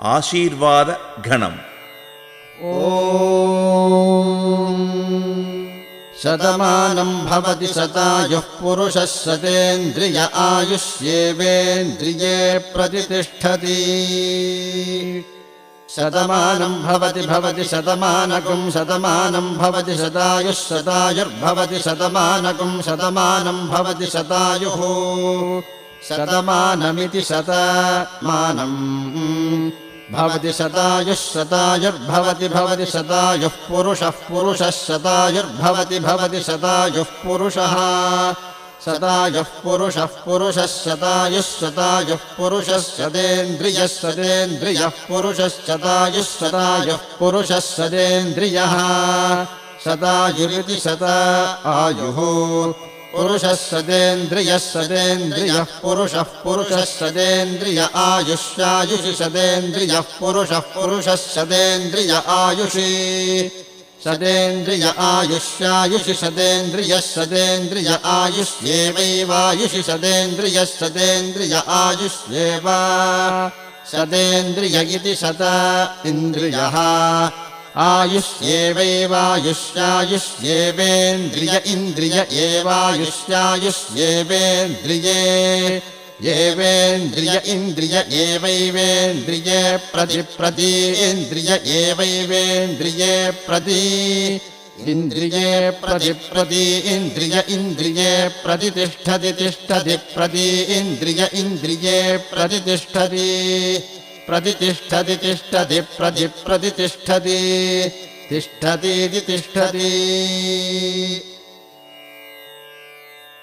ఆశీర్వాద ఘనం. శతమానం భవతి శతాయుః పురుషः శతేంద్రియ ఆయుష్యేవేంద్రియే ప్రతిష్టతి. శతమానం భవతి భవతి శతమానకం శతమానం భవతి శతాయుః శతాయుర్భవతి శతమానకం శతమానం భవతి శతాయుః శతమానమితి శతమానం భవతి శతాయుః శతాయుర్భవతి భవతి శతాయుః పురుషः పురుషः శతాయుర్భవతి భవతి శతాయుః పురుషः శతాయుః పురుషः పురుషः శతాయుః శతాయుః పురుషः శతేంద్రియः శతేంద్రియः పురుషः శతాయుః శతాయుః పురుషः శతేంద్రియः శతాయురితి శత ఆయుః పురుషः శతేంద్రియः శతేంద్రియः పురుషः పురుషः శతేంద్రియ ఆయుష్యాయుషి శతేంద్రియः పురుషः పురుషः శతేంద్రియ ఆయుషి శతేంద్రియ ఆయుష్యాయుషి శతేంద్రియः శతేంద్రియ ఆయుష్యేవైవాయుషి శతేంద్రియः శతేంద్రియ ఆయుష్యేవ శతేంద్రియ ఇతి శత ఇంద్రియः ఆయుష్యేవైవాయుష్యాయుష్యేవేంద్రియ ఇంద్రియ ఏవాయుష్యాయుష్యేవేంద్రియే ఏవేంద్రియ ఇంద్రియ ఏవైవేంద్రియే ప్రతిప్రతీంద్రియ ఏవైవేంద్రియే ప్రతి ఇంద్రియే ప్రతిప్రతీంద్రియ ఇంద్రియే ప్రతిష్టతి తిష్టతి ప్రతీంద్రియ ఇంద్రియే ప్రతిష్టతి ప్రతిష్టతి తిష్టతి ప్రతిష్టతి తిష్టతి.